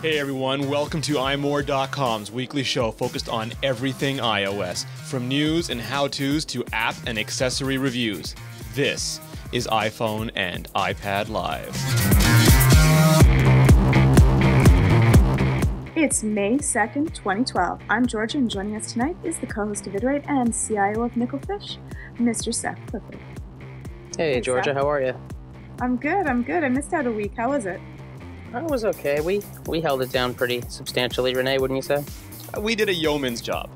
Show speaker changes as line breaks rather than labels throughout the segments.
Hey everyone, welcome to iMore.com's weekly show focused on everything iOS, from news and how-tos to app and accessory reviews. This is iPhone and iPad Live.
It's May 2nd, 2012. I'm Georgia, and joining us tonight is the co-host of ItRate and CIO of Nickelfish, Mr. Seth Clifford.
Hey Georgia,
Seth.
how are you?
I'm good. I missed out a week. How was it?
It was okay. We held it down pretty substantially, Renee, wouldn't you say?
We did a yeoman's job.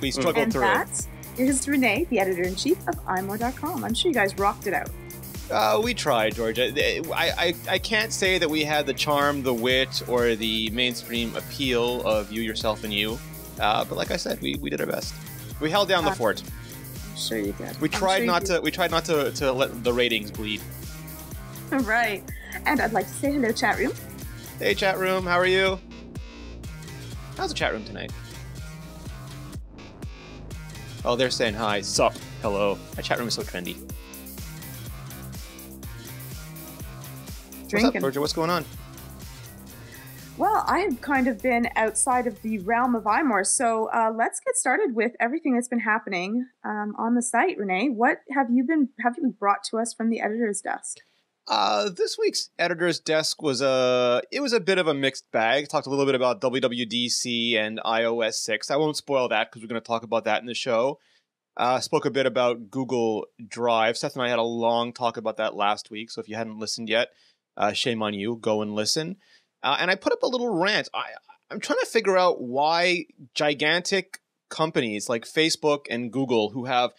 We struggled
and
through
that is Renee, the editor-in-chief of iMore.com. I'm sure you guys rocked it out.
We tried, Georgia. I can't say that we had the charm, the wit, or the mainstream appeal of You, Yourself, and You. But like I said, we did our best. We held down the fort.
I'm sure you did.
We tried not to let the ratings bleed.
Right. And I'd like to say hello, chat room.
Hey, chat room. How are you? How's the chat room tonight? Oh, they're saying hi. Sup. Hello. My chat room is so trendy.
Drinking.
What's up, Georgia? What's going on?
Well, I have kind of been outside of the realm of iMore, so let's get started with everything that's been happening on the site. Renee, what have you brought to us from the editor's desk?
This week's editor's desk was a bit of a mixed bag. Talked a little bit about WWDC and iOS 6. I won't spoil that because we're going to talk about that in the show. Spoke a bit about Google Drive. Seth and I had a long talk about that last week, so if you hadn't listened yet, shame on you. Go and listen. And I put up a little rant. I'm trying to figure out why gigantic companies like Facebook and Google, who have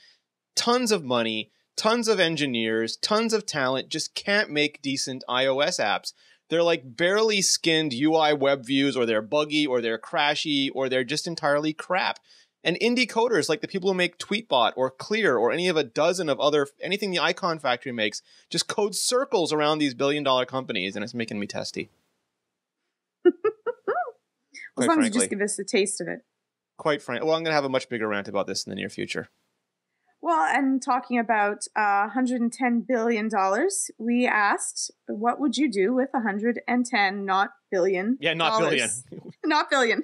tons of money, tons of engineers, tons of talent, just can't make decent iOS apps. They're like barely skinned UI web views, or they're buggy, or they're crashy, or they're just entirely crap. And indie coders, like the people who make Tweetbot or Clear or any of a dozen of anything the Icon Factory makes, just code circles around these billion-dollar companies, and it's making me testy.
As long as you just give us a taste of it.
Quite frankly. Well, I'm going to have a much bigger rant about this in the near future.
Well, and talking about $110 billion, we asked, what would you do with 110, not billion?
Yeah, not billion.
Not billion.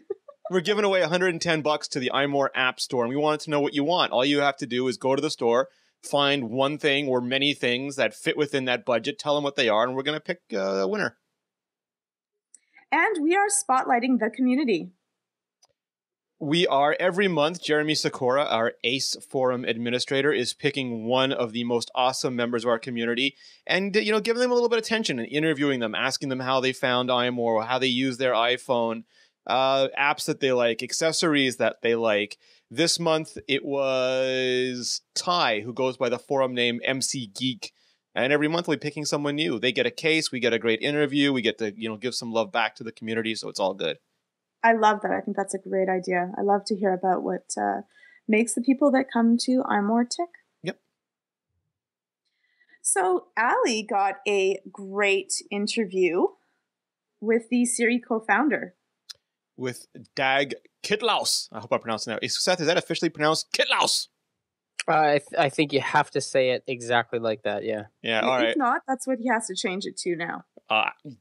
We're giving away $110 to the iMore App Store, and we wanted to know what you want. All you have to do is go to the store, find one thing or many things that fit within that budget, tell them what they are, and we're going to pick a winner.
And we are spotlighting the community.
We are. Every month, Jeremy Sikora, our ACE Forum administrator, is picking one of the most awesome members of our community and, giving them a little bit of attention and interviewing them, asking them how they found iMore, how they use their iPhone, apps that they like, accessories that they like. This month, it was Ty, who goes by the forum name MC Geek. And every month, we're picking someone new. They get a case. We get a great interview. We get to, give some love back to the community. So it's all good.
I love that. I think that's a great idea. I love to hear about what makes the people that come to iMore tick.
Yep.
So Ali got a great interview with the Siri co-founder.
With Dag Kitlaus. I hope I pronounced that. Seth, is that officially pronounced Kitlaus?
I think you have to say it exactly like that, yeah.
Yeah, all right.
If not, that's what he has to change it to now.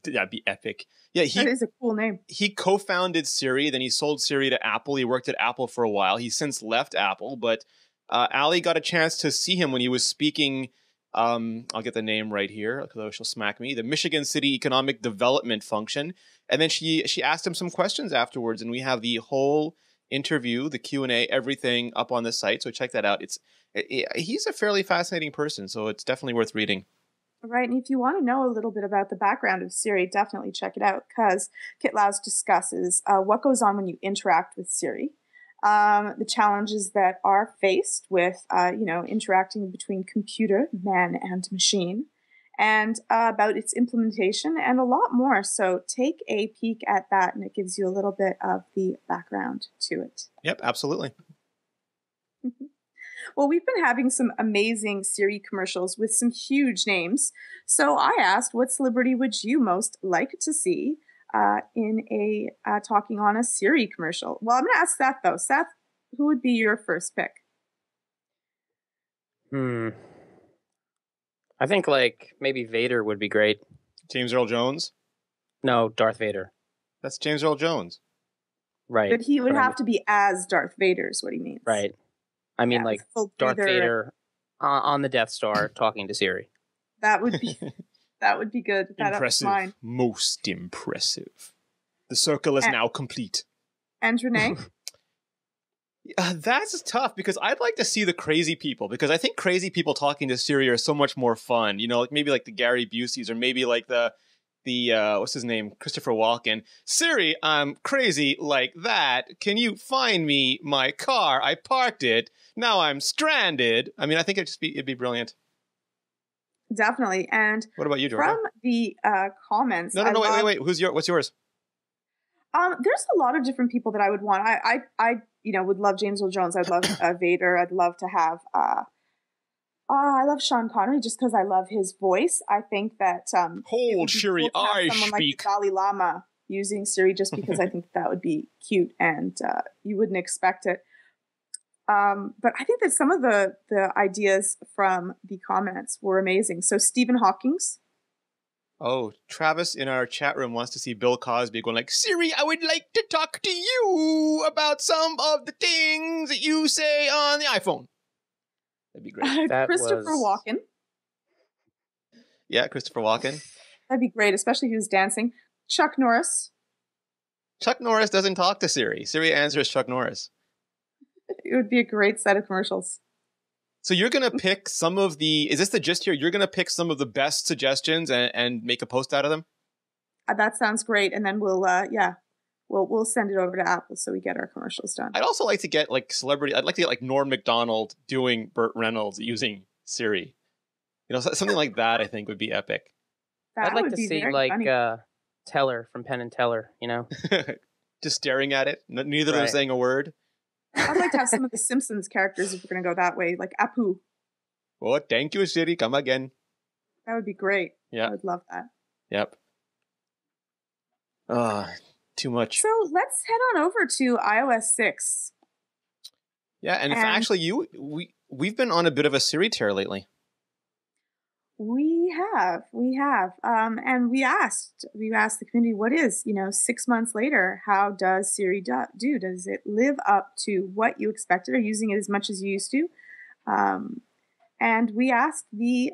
That'd be epic. Yeah,
that is a cool name.
He co-founded Siri, then he sold Siri to Apple. He worked at Apple for a while. He's since left Apple, but Ali got a chance to see him when he was speaking, I'll get the name right here, because she'll smack me, the Michigan City Economic Development Function. And then she asked him some questions afterwards, and we have the whole interview, the Q&A, everything up on the site. So check that out. He's a fairly fascinating person, so it's definitely worth reading.
Right, and if you want to know a little bit about the background of Siri, definitely check it out, because Kitlaus discusses what goes on when you interact with Siri, the challenges that are faced with, interacting between computer, man, and machine, and about its implementation, and a lot more. So take a peek at that, and it gives you a little bit of the background to it.
Yep, absolutely.
Well, we've been having some amazing Siri commercials with some huge names. So I asked, what celebrity would you most like to see in a talking on a Siri commercial? Well, I'm going to ask Seth, though. Seth, who would be your first pick?
I think maybe Vader would be great.
James Earl Jones?
No, Darth Vader.
That's James Earl Jones.
Right.
But he would have to be as Darth Vader is what he means.
Right. I mean, like Darth Vader on the Death Star talking to Siri.
That would be good.
Impressive. Most impressive. The circle is now complete.
And Renee?
That's tough because I'd like to see the crazy people, because I think crazy people talking to Siri are so much more fun. You know, like maybe like the Gary Buseys, or maybe like the what's his name? Christopher Walken. Siri, I'm crazy like that. Can you find me my car? I parked it. Now I'm stranded. I mean, I think it'd be brilliant.
Definitely. And
what about you, Georgia?
From the comments.
No, wait. What's yours?
There's a lot of different people that I would want. I would love James Earl Jones. I'd love Vader. I'd love to have. I love Sean Connery just because I love his voice. I think that
hold Siri, cool I
someone
speak.
Like the Dalai Lama using Siri, just because I think that would be cute and you wouldn't expect it. But I think that some of the ideas from the comments were amazing. So Stephen Hawking's.
Oh, Travis in our chat room wants to see Bill Cosby going like, Siri, I would like to talk to you about some of the things that you say on the iPhone. That'd be great.
Christopher Walken.
Yeah, Christopher Walken.
That'd be great, especially if he was dancing. Chuck Norris.
Chuck Norris doesn't talk to Siri. Siri answers Chuck Norris.
It would be a great set of commercials.
So you're going to pick some of is this the gist here? You're going to pick some of the best suggestions and make a post out of them?
That sounds great. And then we'll send it over to Apple so we get our commercials done.
I'd also like to get like celebrity. I'd like to get like Norm Macdonald doing Burt Reynolds using Siri. You know, something like that I think would be epic.
I'd like to see like Teller from Penn and Teller, you know?
Just staring at it. Neither of them saying a word.
I'd like to have some of the Simpsons characters if we're going to go that way, like Apu.
Oh, thank you, Siri. Come again.
That would be great.
Yeah.
I would love that.
Yep. Too much.
So let's head on over to iOS 6.
Yeah, and if actually we've been on a bit of a Siri tear lately. We have,
and we asked the community, what is, 6 months later, how does Siri do? Does it live up to what you expected? Are you using it as much as you used to? And we asked the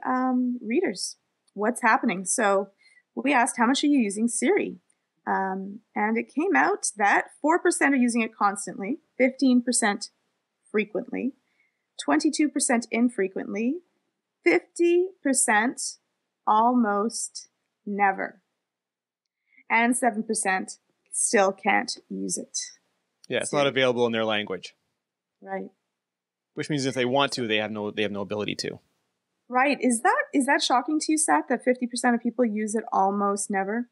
readers, what's happening? So we asked, how much are you using Siri? And it came out that 4% are using it constantly, 15% frequently, 22% infrequently, 50% almost never, and 7% still can't use it.
Yeah, it's not available in their language.
Right.
Which means if they want to, they have no ability to.
Right. Is that shocking to you, Seth, that 50% of people use it almost never?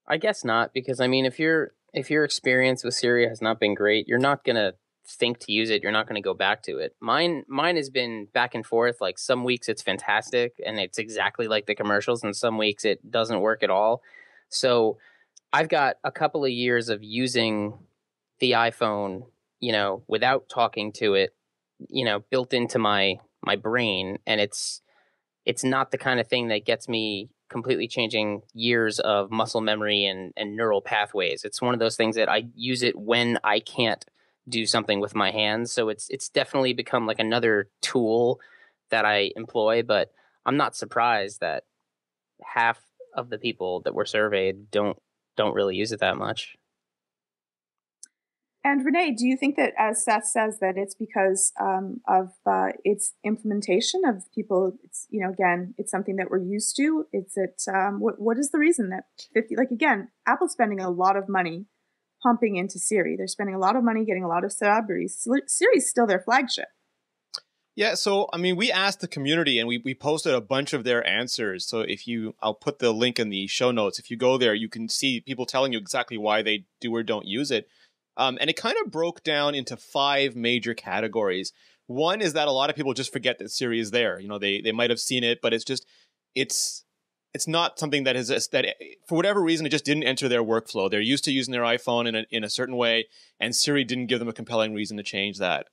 I guess not, because I mean, if your experience with Siri has not been great, you're not gonna think to use it. You're not going to go back to it. Mine has been back and forth. Like some weeks it's fantastic and it's exactly like the commercials, and some weeks it doesn't work at all. So I've got a couple of years of using the iPhone, without talking to it, built into my brain, and it's not the kind of thing that gets me completely changing years of muscle memory and neural pathways. It's one of those things that I use it when I can't do something with my hands. So it's definitely become like another tool that I employ, but I'm not surprised that half of the people that were surveyed don't really use it that much.
And Renee, do you think that, as Seth says, that it's because of its implementation of people? It's again, it's something that we're used to. What is the reason that 50? Like again, Apple's spending a lot of money pumping into Siri. They're spending a lot of money getting a lot of celebrities. Siri's still their flagship.
Yeah, so I mean, we asked the community and we posted a bunch of their answers. So I'll put the link in the show notes. If you go there, you can see people telling you exactly why they do or don't use it. And it kind of broke down into 5 major categories. One is that a lot of people just forget that Siri is there. They might have seen it, but it's not something that for whatever reason, it just didn't enter their workflow. They're used to using their iPhone in a certain way, and Siri didn't give them a compelling reason to change that.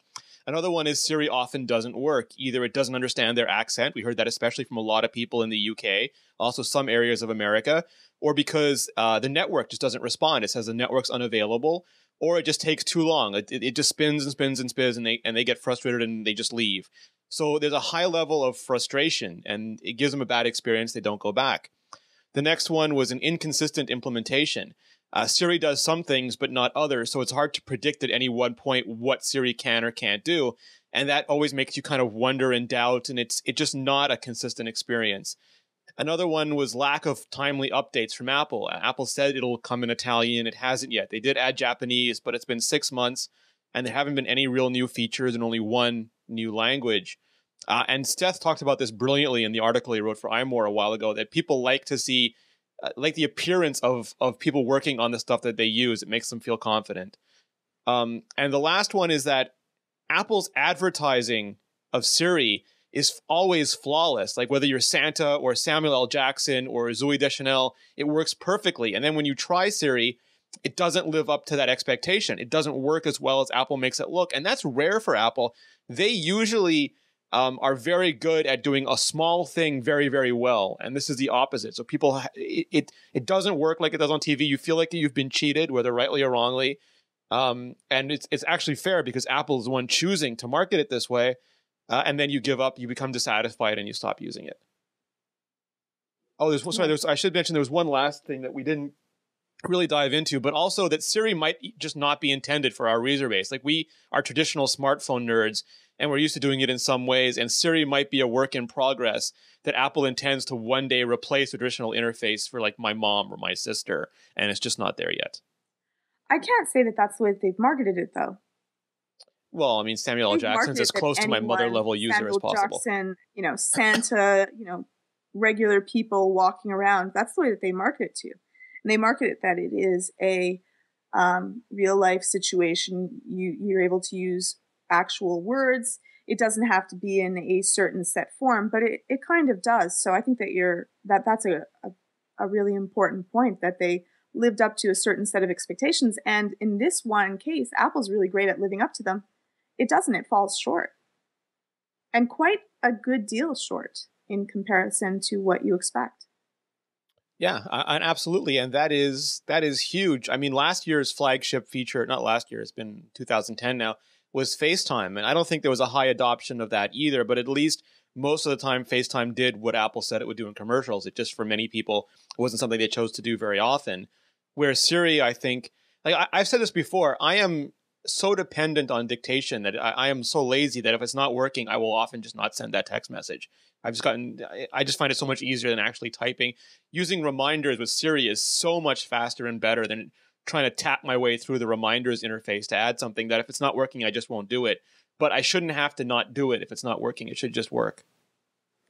Another one is Siri often doesn't work. Either it doesn't understand their accent. We heard that especially from a lot of people in the UK, also some areas of America, or because the network just doesn't respond. It says the network's unavailable, or it just takes too long. It just spins and spins and spins, and they get frustrated and they just leave. So there's a high level of frustration, and it gives them a bad experience. They don't go back. The next one was an inconsistent implementation. Siri does some things, but not others, so it's hard to predict at any one point what Siri can or can't do, and that always makes you kind of wonder and doubt, and it's just not a consistent experience. Another one was lack of timely updates from Apple. Apple said it'll come in Italian. It hasn't yet. They did add Japanese, but it's been 6 months, and there haven't been any real new features and only one new language. And Steph talked about this brilliantly in the article he wrote for iMore a while ago, that people like to see like the appearance of people working on the stuff that they use. It makes them feel confident. And the last one is that Apple's advertising of Siri is always flawless. Like whether you're Santa or Samuel L. Jackson or Zooey Deschanel, it works perfectly. And then when you try Siri, it doesn't live up to that expectation. It doesn't work as well as Apple makes it look. And that's rare for Apple. They usually are very good at doing a small thing very, very well. And this is the opposite. So people, it doesn't work like it does on TV. You feel like you've been cheated, whether rightly or wrongly. And it's actually fair because Apple is the one choosing to market it this way. And then you give up, you become dissatisfied, and you stop using it. Oh, I should mention there was one last thing that we didn't really dive into, but also that Siri might just not be intended for our user base. Like we are traditional smartphone nerds, and we're used to doing it in some ways, and Siri might be a work in progress that Apple intends to one day replace the traditional interface for like my mom or my sister, and it's just not there yet.
I can't say that that's the way they've marketed it, though.
Well, I mean, Samuel L. Jackson's as close to my mother-level user as possible.
Jackson, Santa, regular people walking around. That's the way that they market it to you. And they market it that it is a real-life situation. You're able to use actual words. It doesn't have to be in a certain set form, but it kind of does. So I think that that's a really important point, that they lived up to a certain set of expectations. And in this one case, Apple's really great at living up to them. It doesn't. It falls short. And quite a good deal short in comparison to what you expect.
Yeah, absolutely. And that is huge. I mean, last year's flagship feature, not last year, it's been 2010 now, was FaceTime. And I don't think there was a high adoption of that either, but at least most of the time FaceTime did what Apple said it would do in commercials. It just, for many people, wasn't something they chose to do very often. Where Siri, I think, like I've said this before, I am so dependent on dictation that I am so lazy that if it's not working, I will often just not send that text message. I just find it so much easier than actually typing. Using reminders with Siri is so much faster and better than trying to tap my way through the reminders interface to add something that if it's not working, I just won't do it. But I shouldn't have to not do it if it's not working. It should just work.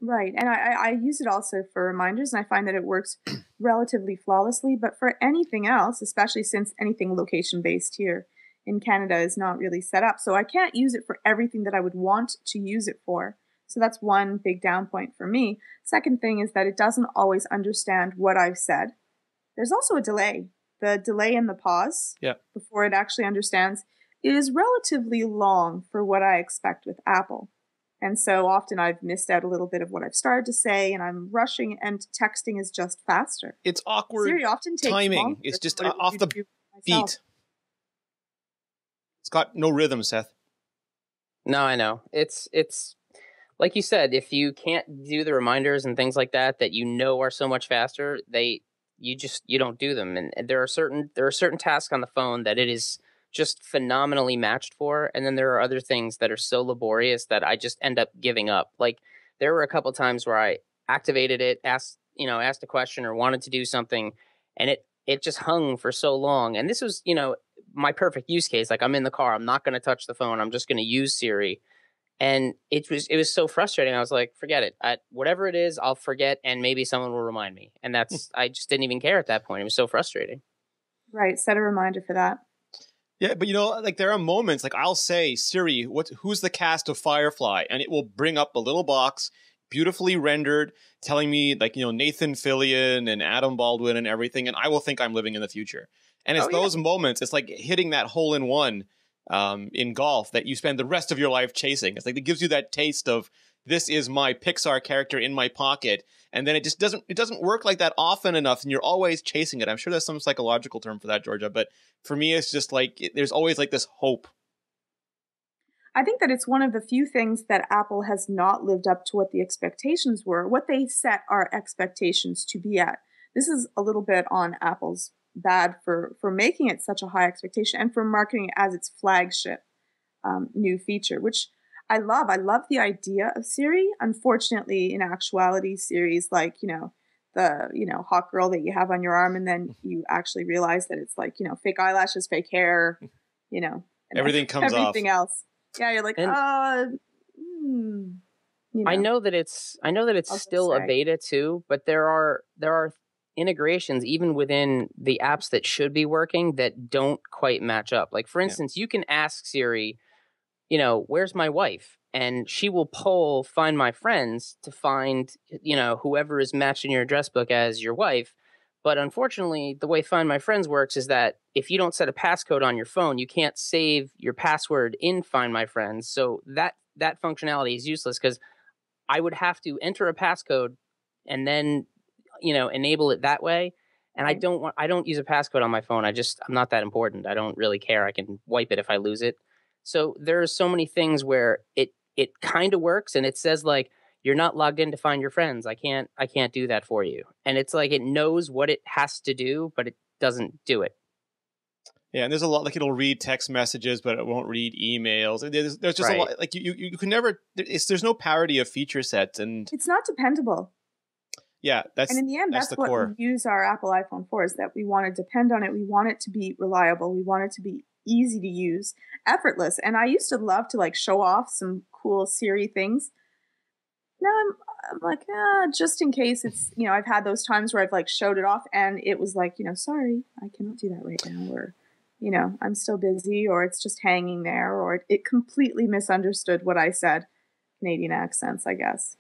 Right. And I use it also for reminders, and I find that it works relatively flawlessly. But for anything else, especially since anything location-based here in Canada is not really set up, so I can't use it for everything that I would want to use it for. So that's one big down point for me. Second thing is that it doesn't always understand what I've said. There's also a delay. The delay in the pause before it actually understands is relatively long for what I expect with Apple. And so often I've missed out a little bit of what I've started to say, and I'm rushing, and texting is just faster.
It's awkward.
Siri often takes
timing. It's just off the beat. It's got no rhythm, Seth.
No, I know. It's like you said, if you can't do the reminders and things like that are so much faster, you don't do them. And there are certain tasks on the phone that it is just phenomenally matched for, and then there are other things that are so laborious that I just end up giving up. Like there were a couple times where I activated it, asked a question or wanted to do something, and it just hung for so long. And this was, my perfect use case. Like I'm in the car, I'm not going to touch the phone, I'm just going to use Siri. And it was so frustrating. I was like, forget it. Whatever it is, I'll forget, and maybe someone will remind me. And that's I just didn't even care at that point. It was so frustrating.
Right. Set a reminder for that.
Yeah, but like there are moments, like I'll say, Siri, who's the cast of Firefly? And it will bring up a little box, beautifully rendered, telling me like, Nathan Fillion and Adam Baldwin and everything. And I will think I'm living in the future. And it's those moments, it's like hitting that hole in one in golf that you spend the rest of your life chasing. It's like it gives you that taste of this is my Pixar character in my pocket, and then it just doesn't work like that often enough, and you're always chasing it. I'm sure there's some psychological term for that, Georgia, but for me, it's just like there's always like this hope.
I think that it's one of the few things that Apple has not lived up to what the expectations were, what they set our expectations to be at. This is a little bit on Apple's bad for making it such a high expectation and for marketing it as its flagship new feature, which I love. I love the idea of Siri. Unfortunately, in actuality, Siri's like, the, hot girl that you have on your arm, and then you actually realize that it's like, fake eyelashes, fake hair, and
everything comes
everything
off.
else. Yeah, you're like,
I know that it's still a beta too, but there are integrations even within the apps that should be working that don't quite match up. Like for instance, you can ask Siri, where's my wife? And she will pull Find My Friends to find, whoever is matched in your address book as your wife. But unfortunately, the way Find My Friends works is that if you don't set a passcode on your phone, you can't save your password in Find My Friends. So that functionality is useless because I would have to enter a passcode and then, enable it that way. And I don't use a passcode on my phone. I'm not that important. I don't really care. I can wipe it if I lose it. So there's so many things where it kind of works and it says like, you're not logged in to find your friends. I can't do that for you. And it's like, it knows what it has to do, but it doesn't do it.
Yeah, and there's a lot, like it'll read text messages, but it won't read emails. And there's just a lot, like you can never, there's no parity of feature sets, and
it's not dependable.
Yeah,
and in the end, that's
the
what
core.
we use our Apple iPhone for, is that we want to depend on it. We want it to be reliable. We want it to be easy to use, effortless. And I used to love to like show off some cool Siri things. Now I'm like, just in case it's, I've had those times where I've like showed it off and it was like, sorry, I cannot do that right now. Or, I'm still busy, or it's just hanging there, or it completely misunderstood what I said. Canadian accents, I guess.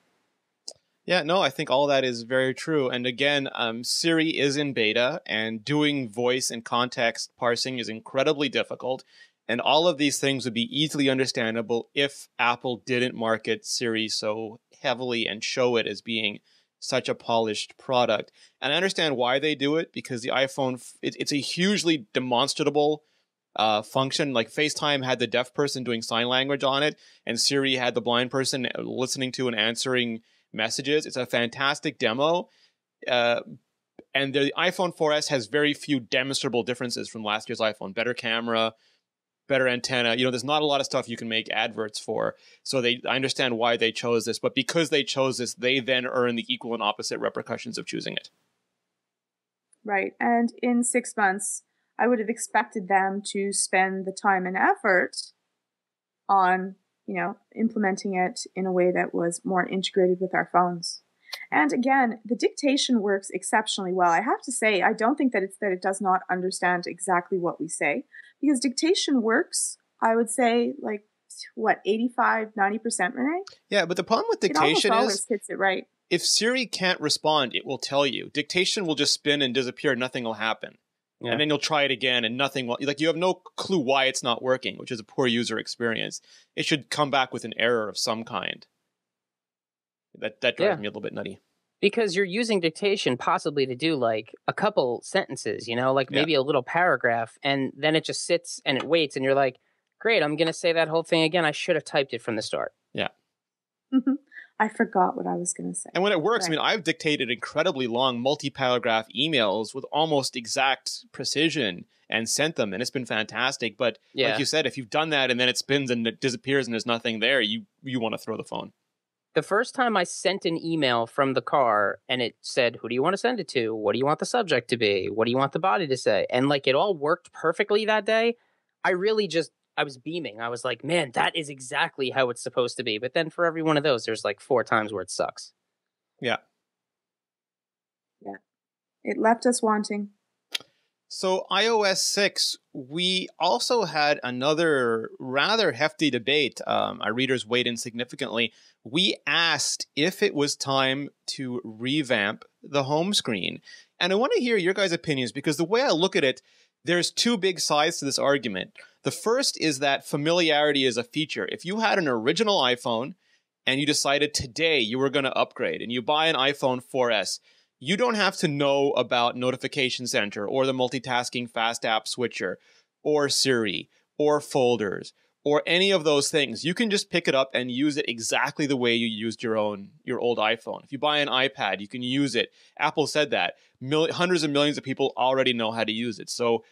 Yeah, no, I think all that is very true. And again, Siri is in beta, and doing voice and context parsing is incredibly difficult. And all of these things would be easily understandable if Apple didn't market Siri so heavily and show it as being such a polished product. And I understand why they do it, because the iPhone, it's a hugely demonstrable function. Like FaceTime had the deaf person doing sign language on it, and Siri had the blind person listening to and answering messages. It's a fantastic demo. And the iPhone 4S has very few demonstrable differences from last year's iPhone. Better camera, better antenna. There's not a lot of stuff you can make adverts for. So I understand why they chose this, but because they chose this, they then earn the equal and opposite repercussions of choosing it.
Right. And in 6 months, I would have expected them to spend the time and effort on, implementing it in a way that was more integrated with our phones. And again, the dictation works exceptionally well. I have to say, I don't think that it does not understand exactly what we say, because dictation works, I would say, like, 85, 90%, Renee?
Yeah, but the problem with dictation
it almost hits it right.
If Siri can't respond, it will tell you. Dictation will just spin and disappear. Nothing will happen. Yeah. And then you'll try it again and nothing will, like, you have no clue why it's not working, which is a poor user experience. It should come back with an error of some kind. That drives me a little bit nutty.
Because you're using dictation possibly to do like a couple sentences, like maybe a little paragraph, and then it just sits and it waits, and you're like, great, I'm going to say that whole thing again. I should have typed it from the start.
Yeah.
I forgot what I was going to say.
And when it works, right. I've dictated incredibly long multi-paragraph emails with almost exact precision and sent them, and it's been fantastic. But like you said, if you've done that and then it spins and it disappears and there's nothing there, you want to throw the phone.
The first time I sent an email from the car and it said, who do you want to send it to? What do you want the subject to be? What do you want the body to say? And like it all worked perfectly that day. I was beaming. I was like, man, that is exactly how it's supposed to be. But then for every one of those, there's like 4 times where it sucks.
Yeah.
Yeah. It left us wanting.
So iOS 6, we also had another rather hefty debate. Our readers weighed in significantly. We asked if it was time to revamp the home screen. And I want to hear your guys' opinions, because the way I look at it, there's two big sides to this argument. The first is that familiarity is a feature. If you had an original iPhone and you decided today you were going to upgrade and you buy an iPhone 4S, you don't have to know about Notification Center or the multitasking fast app switcher or Siri or folders or any of those things. You can just pick it up and use it exactly the way you used your old iPhone. If you buy an iPad, you can use it. Apple said that. Hundreds of millions of people already know how to use it. So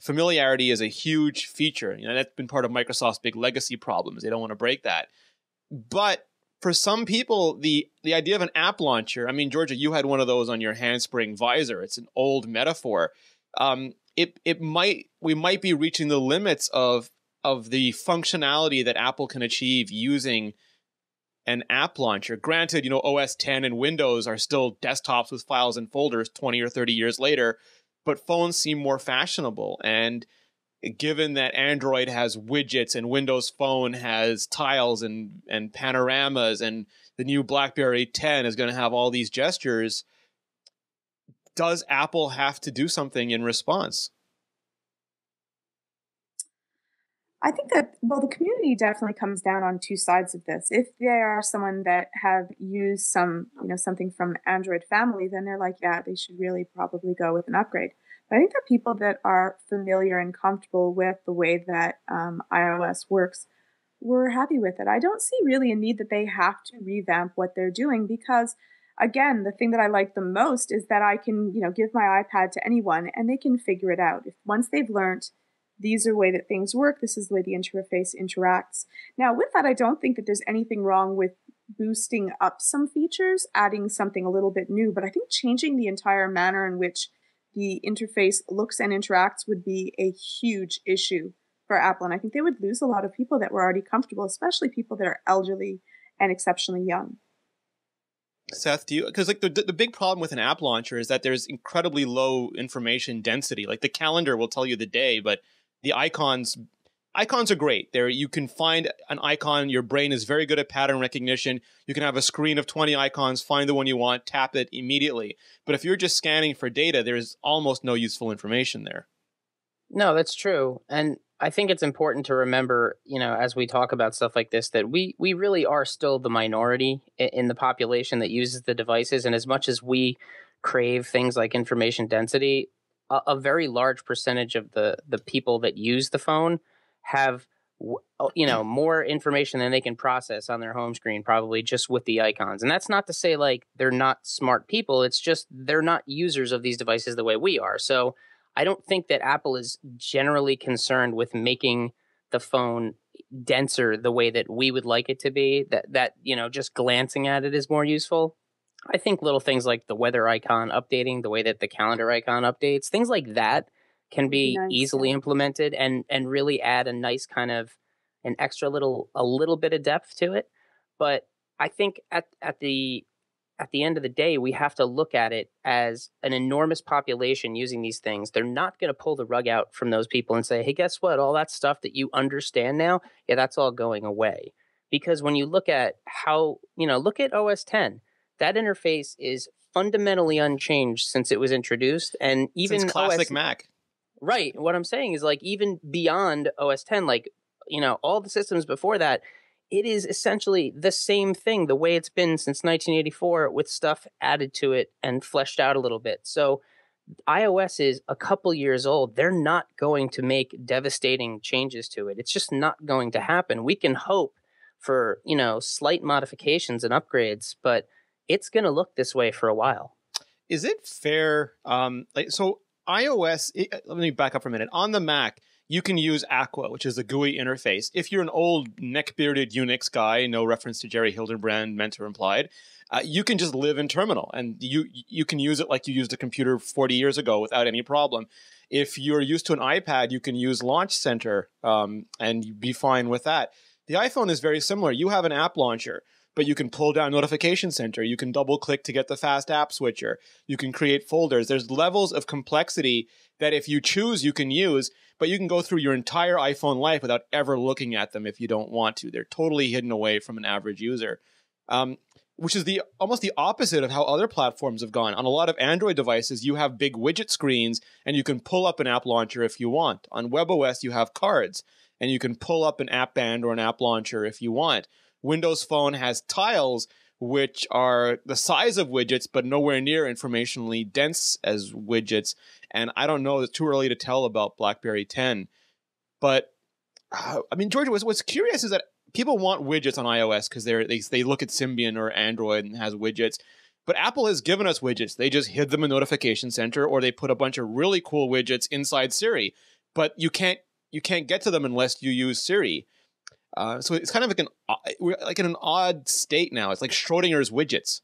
familiarity is a huge feature. That's been part of Microsoft's big legacy problems. They don't want to break that. But for some people, the idea of an app launcher, I mean, Georgia, you had one of those on your handspring visor. It's an old metaphor. We might be reaching the limits of the functionality that Apple can achieve using an app launcher. Granted, OS 10 and Windows are still desktops with files and folders 20 or 30 years later, but phones seem more fashionable. And given that Android has widgets and Windows Phone has tiles and panoramas, and the new BlackBerry 10 is going to have all these gestures, does Apple have to do something in response?
I think that, the community definitely comes down on two sides of this. If they are someone that have used something from the Android family, then they're like, yeah, they should really probably go with an upgrade. But I think that people that are familiar and comfortable with the way that iOS works were happy with it. I don't see really a need that they have to revamp what they're doing, because, again, the thing that I like the most is that I can, give my iPad to anyone and they can figure it out. Once they've learned these are the way that things work, this is the way the interface interacts. Now, with that, I don't think that there's anything wrong with boosting up some features, adding something a little bit new, but I think changing the entire manner in which the interface looks and interacts would be a huge issue for Apple. And I think they would lose a lot of people that were already comfortable, especially people that are elderly and exceptionally young.
Seth, because the big problem with an app launcher is that there's incredibly low information density. Like the calendar will tell you the day, but the icons are great. There, you can find an icon. Your brain is very good at pattern recognition. You can have a screen of 20 icons, find the one you want, tap it immediately. But if you're just scanning for data, there's almost no useful information there.
No, that's true. And I think it's important to remember, as we talk about stuff like this, that we really are still the minority in the population that uses the devices. And as much as we crave things like information density, a very large percentage of the people that use the phone have, more information than they can process on their home screen, probably just with the icons. And that's not to say like they're not smart people. It's just they're not users of these devices the way we are. So I don't think that Apple is generally concerned with making the phone denser the way that we would like it to be, that just glancing at it is more useful. I think little things like the weather icon updating, the way that the calendar icon updates, things like that can be easily implemented and really add a nice kind of a little bit of depth to it. But I think at the end of the day, we have to look at it as an enormous population using these things. They're not going to pull the rug out from those people and say, hey, guess what? All that stuff that you understand now, yeah, that's all going away. Because when you look at look at OS 10, that interface is fundamentally unchanged since it was introduced. And even
since classic Mac.
Right. What I'm saying is, like, even beyond OS 10, like, all the systems before that, it is essentially the same thing, the way it's been since 1984, with stuff added to it and fleshed out a little bit. So iOS is a couple years old. They're not going to make devastating changes to it. It's just not going to happen. We can hope for, slight modifications and upgrades, but it's going to look this way for a while.
Is it fair? So iOS, let me back up for a minute. On the Mac, you can use Aqua, which is a GUI interface. If you're an old neck-bearded Unix guy, no reference to Jerry Hildenbrand, meant or implied, you can just live in terminal, and you can use it like you used a computer 40 years ago without any problem. If you're used to an iPad, you can use Launch Center, and you'd be fine with that. The iPhone is very similar. You have an app launcher, but you can pull down Notification Center. You can double-click to get the fast app switcher. You can create folders. There's levels of complexity that if you choose, you can use, but you can go through your entire iPhone life without ever looking at them if you don't want to. They're totally hidden away from an average user. which is the almost the opposite of how other platforms have gone. On a lot of Android devices, you have big widget screens and you can pull up an app launcher if you want. On WebOS, you have cards and you can pull up an app band or an app launcher if you want. Windows Phone has tiles, which are the size of widgets, but nowhere near informationally dense as widgets. And I don't know, it's too early to tell about BlackBerry 10. But, I mean, Georgia, what's curious is that people want widgets on iOS because they look at Symbian or Android and has widgets. But Apple has given us widgets. They just hid them in Notification Center, or they put a bunch of really cool widgets inside Siri. But you can't get to them unless you use Siri. So it's kind of we're like in an odd state now. It's like Schrodinger's widgets.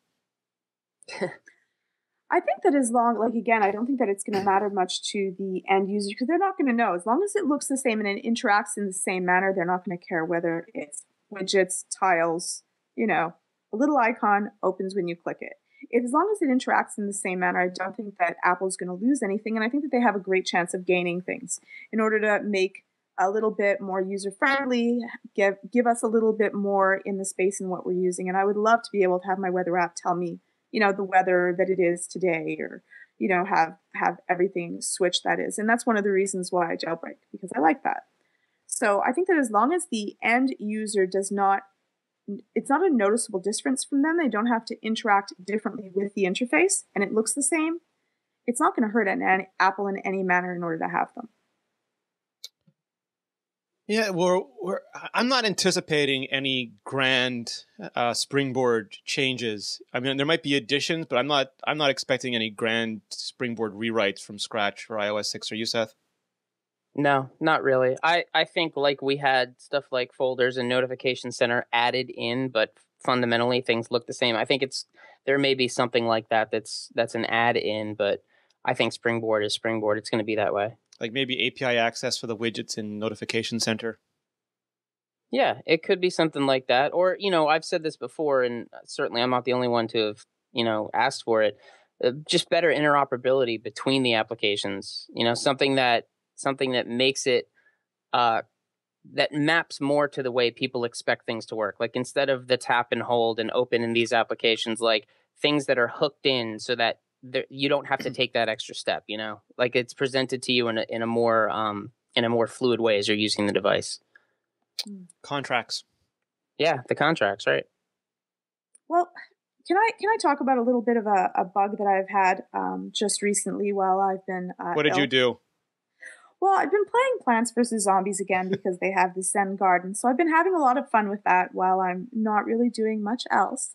I think that as long, like, again, I don't think that it's going to matter much to the end user because they're not going to know. As long as it looks the same and it interacts in the same manner, they're not going to care whether it's widgets, tiles, a little icon opens when you click it. As long as it interacts in the same manner, I don't think that Apple's going to lose anything. And I think that they have a great chance of gaining things in order to make a little bit more user-friendly, give us a little bit more in the space in what we're using. And I would love to be able to have my weather app tell me, the weather that it is today, or, have everything switched that is. And that's one of the reasons why I jailbreak, because I like that. So I think that as long as the end user it's not a noticeable difference from them, they don't have to interact differently with the interface, and it looks the same, it's not going to hurt Apple in any manner in order to have them.
Yeah, I'm not anticipating any grand Springboard changes. I mean, there might be additions, but I'm not expecting any grand Springboard rewrites from scratch for iOS 6. Are you, Seth?
No, not really. I think like we had stuff like folders and Notification Center added in, but fundamentally things look the same. I think there may be something like that's an add-in, but I think Springboard is Springboard. It's going to be that way.
Like maybe API access for the widgets in Notification Center.
Yeah, it could be something like that. Or, I've said this before, and certainly I'm not the only one to have, asked for it. Just better interoperability between the applications. Something that makes it, that maps more to the way people expect things to work. Like instead of the tap and hold and open in these applications, like things that are hooked in so that you don't have to take that extra step, like it's presented to you in a more fluid way as you're using the device.
Contracts.
Yeah, the contracts, right?
Well, can I talk about a little bit of a bug that I've had just recently while I've been
What did you do?
Well, I've been playing Plants vs. Zombies again because they have the Zen Garden. So I've been having a lot of fun with that while I'm not really doing much else.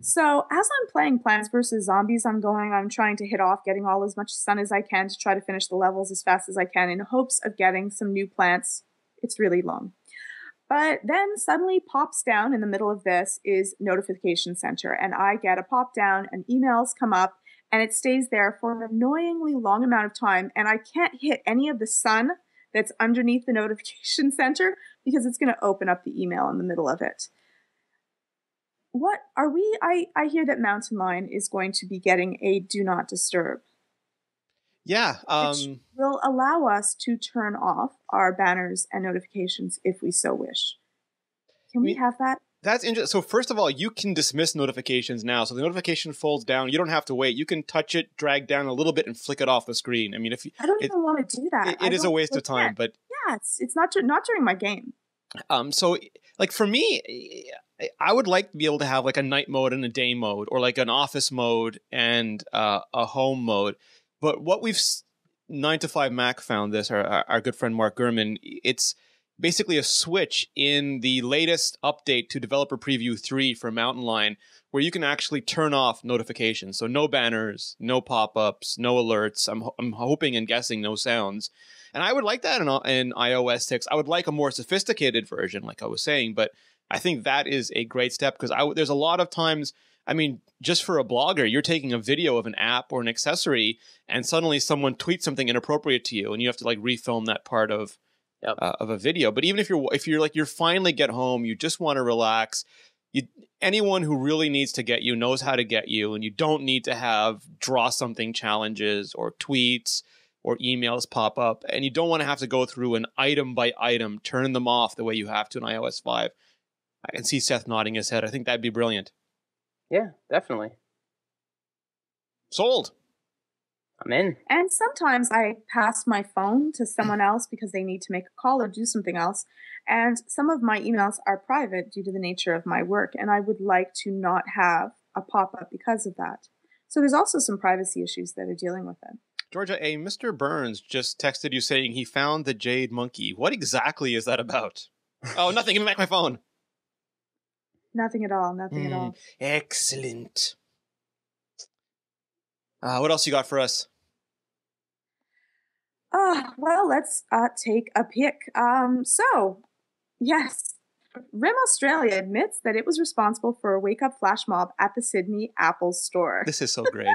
So as I'm playing Plants vs. Zombies, I'm trying to hit off getting as much sun as I can to try to finish the levels as fast as I can in hopes of getting some new plants. It's really long. But then suddenly pops down in the middle of this is Notification Center, and I get a pop down and emails come up, and it stays there for an annoyingly long amount of time, and I can't hit any of the sun that's underneath the Notification Center because it's going to open up the email in the middle of it. What are we? I hear that Mountain Lion is going to be getting a do not disturb.
Yeah.
Which will allow us to turn off our banners and notifications if we so wish. Can we have that?
That's interesting. So first of all, you can dismiss notifications now. So the notification folds down. You don't have to wait. You can touch it, drag down a little bit, and flick it off the screen. I mean,
I don't even want to do that.
It is a waste of time. But
yeah, it's not during my game.
So like for me, I would like to be able to have like a night mode and a day mode, or like an office mode and a home mode. But what 9 to 5 Mac found this, our good friend Mark Gurman, it's basically a switch in the latest update to Developer Preview 3 for Mountain Lion, where you can actually turn off notifications. So no banners, no pop-ups, no alerts. I'm hoping and guessing no sounds. And I would like that in iOS 6. I would like a more sophisticated version, like I was saying, but I think that is a great step because there's a lot of times, I mean, just for a blogger, you're taking a video of an app or an accessory and suddenly someone tweets something inappropriate to you and you have to like refilm that part of a video. But even if you're like, you're finally get home, you just want to relax, anyone who really needs to get you knows how to get you, and you don't need to have draw something challenges or tweets or emails pop up, and you don't want to have to go through an item by item, turn them off the way you have to in iOS 5. I can see Seth nodding his head. I think that'd be brilliant.
Yeah, definitely.
Sold.
I'm in.
And sometimes I pass my phone to someone else because they need to make a call or do something else. And some of my emails are private due to the nature of my work. And I would like to not have a pop up because of that. So there's also some privacy issues that are dealing with it.
Georgia, a Mr. Burns just texted you saying he found the jade monkey. What exactly is that about? Oh, nothing. Give me back my phone.
Nothing at all. Nothing at all.
Excellent. What else you got for us?
Well, let's take a pick. Yes, RIM Australia admits that it was responsible for a wake-up flash mob at the Sydney Apple store.
This is so great.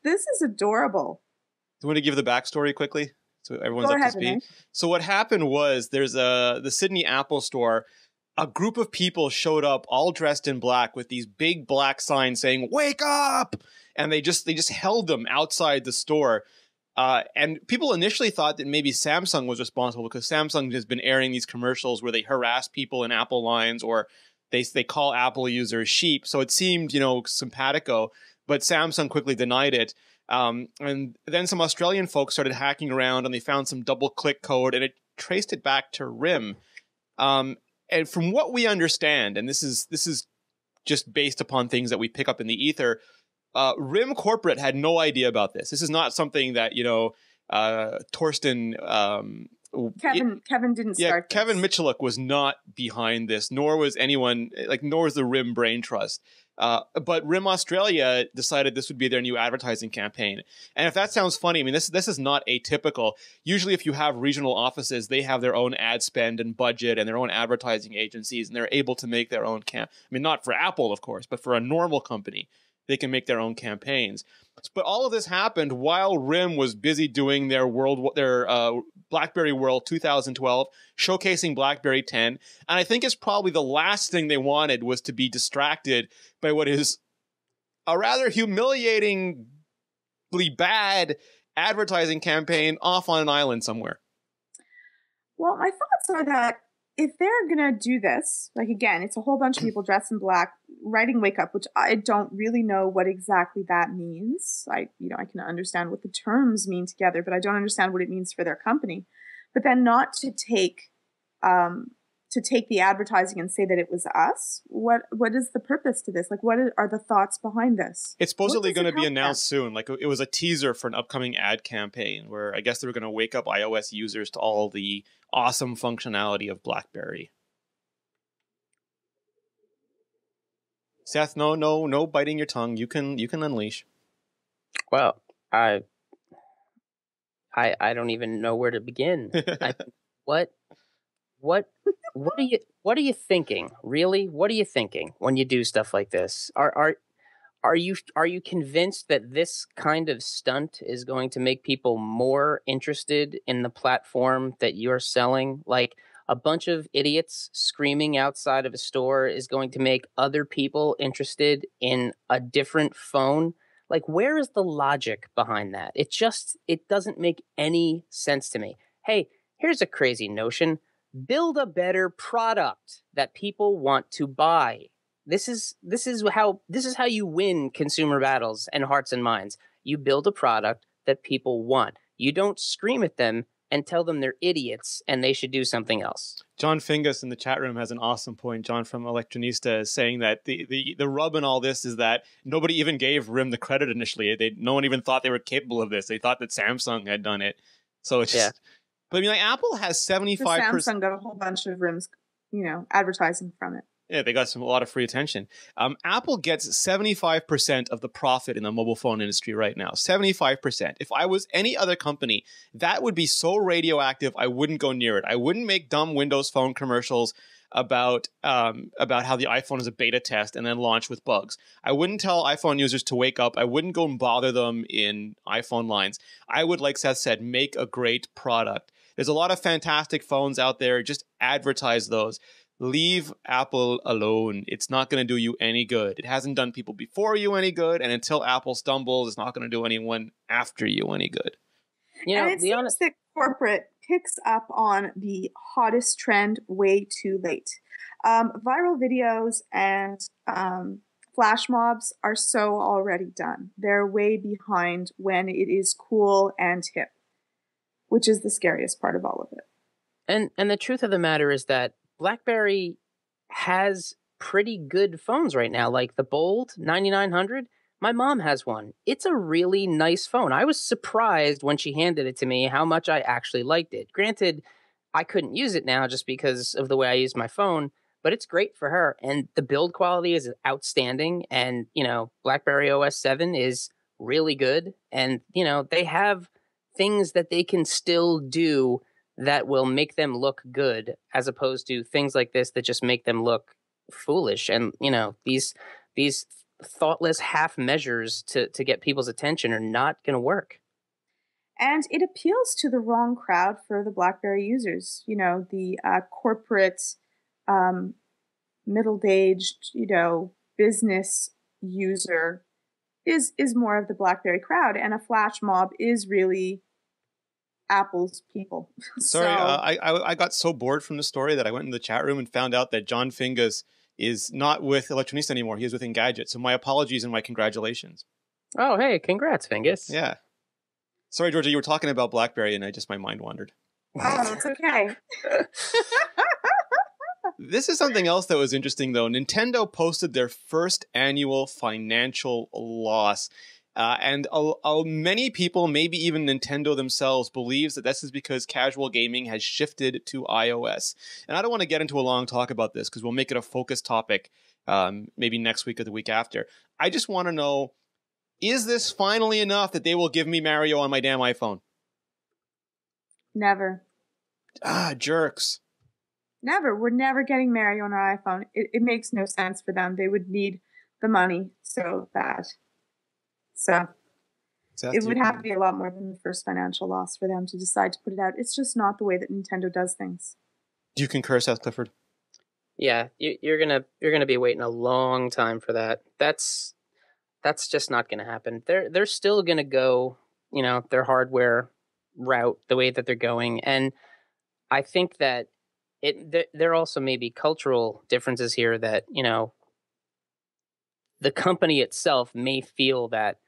This is adorable.
Do you want to give the backstory quickly so everyone's
Go
up
ahead,
to speed?
Renee.
So what happened was there's the Sydney Apple store. A group of people showed up all dressed in black with these big black signs saying "Wake up!" and they just held them outside the store. And people initially thought that maybe Samsung was responsible because Samsung has been airing these commercials where they harass people in Apple lines or they call Apple users sheep. So it seemed, simpatico, but Samsung quickly denied it. And then some Australian folks started hacking around and they found some double click code and it traced it back to RIM. And from what we understand, and this is just based upon things that we pick up in the ether, RIM Corporate had no idea about this. This is not something that, Torsten...
Kevin didn't start this.
Kevin Michaluk was not behind this, nor was anyone, nor was the RIM Brain Trust. But RIM Australia decided this would be their new advertising campaign. And if that sounds funny, I mean, this is not atypical. Usually if you have regional offices, they have their own ad spend and budget and their own advertising agencies, and they're able to make their own I mean, not for Apple, of course, but for a normal company, they can make their own campaigns. But all of this happened while RIM was busy doing their BlackBerry World 2012, showcasing BlackBerry 10. And I think it's probably the last thing they wanted was to be distracted by what is a rather humiliatingly bad advertising campaign off on an island somewhere.
Well, my thoughts are that if they're going to do this, again, it's a whole bunch of people dressed in black writing "wake up," which I don't really know what exactly that means. I can understand what the terms mean together, but I don't understand what it means for their company. But then not to take the advertising and say that it was us. What is the purpose to this? What are the thoughts behind this?
It's supposedly going to be announced soon. It was a teaser for an upcoming ad campaign where I guess they were going to wake up iOS users to all the awesome functionality of BlackBerry. Seth, no biting your tongue. You can unleash.
Well, I don't even know where to begin. What are you thinking? Really? What are you thinking when you do stuff like this? Are you convinced that this kind of stunt is going to make people more interested in the platform that you're selling? Like a bunch of idiots screaming outside of a store is going to make other people interested in a different phone? Where is the logic behind that? It doesn't make any sense to me. Hey, here's a crazy notion. Build a better product that people want to buy. This is how you win consumer battles and hearts and minds. You build a product that people want. You don't scream at them and tell them they're idiots and they should do something else.
John Fingus in the chat room has an awesome point. John from Electronista is saying that the rub in all this is that nobody even gave RIM the credit initially. No one even thought they were capable of this. They thought that Samsung had done it. So it's just... But I mean, Apple has 75%.
Samsung got a whole bunch of RIM's, advertising from it.
Yeah, they got a lot of free attention. Apple gets 75% of the profit in the mobile phone industry right now. 75%. If I was any other company, that would be so radioactive, I wouldn't go near it. I wouldn't make dumb Windows Phone commercials about how the iPhone is a beta test and then launch with bugs. I wouldn't tell iPhone users to wake up. I wouldn't go and bother them in iPhone lines. I would, like Seth said, make a great product. There's a lot of fantastic phones out there. Just advertise those. Leave Apple alone. It's not going to do you any good. It hasn't done people before you any good, and until Apple stumbles, it's not going to do anyone after you any good.
And it seems that corporate picks up on the hottest trend way too late. Viral videos and flash mobs are so already done. They're way behind when it is cool and hip, which is the scariest part of all of it.
And the truth of the matter is that BlackBerry has pretty good phones right now, like the Bold 9900. My mom has one. It's a really nice phone. I was surprised when she handed it to me how much I actually liked it. Granted, I couldn't use it now just because of the way I use my phone, but it's great for her. And the build quality is outstanding. And, BlackBerry OS 7 is really good. And, they have things that they can still do that will make them look good, as opposed to things like this that just make them look foolish. And, these thoughtless half measures to get people's attention are not going to work.
And it appeals to the wrong crowd for the BlackBerry users. The corporate, middle-aged, business user is more of the BlackBerry crowd, and a flash mob is really Apple's people.
Sorry, I got so bored from the story that I went in the chat room and found out that John Fingus is not with Electronista anymore. He is with Engadget. So my apologies and my congratulations.
Oh, hey, congrats, Fingus.
Yeah. Sorry, Georgia, you were talking about BlackBerry and my mind wandered.
Oh, it's okay.
This is something else that was interesting, though. Nintendo posted their first annual financial loss. And many people, maybe even Nintendo themselves, believes that this is because casual gaming has shifted to iOS. And I don't want to get into a long talk about this because we'll make it a focus topic maybe next week or the week after. I just want to know, is this finally enough that they will give me Mario on my damn iPhone?
Never.
Jerks.
Never. We're never getting Mario on our iPhone. It makes no sense for them. They would need the money so bad. So it would have to be a lot more than the first financial loss for them to decide to put it out. It's just not the way that Nintendo does things.
Do you concur, Seth Clifford?
Yeah, you're gonna be waiting a long time for that. That's just not gonna happen. They're still gonna go, their hardware route the way that they're going, and I think that there also may be cultural differences here that the company itself may feel that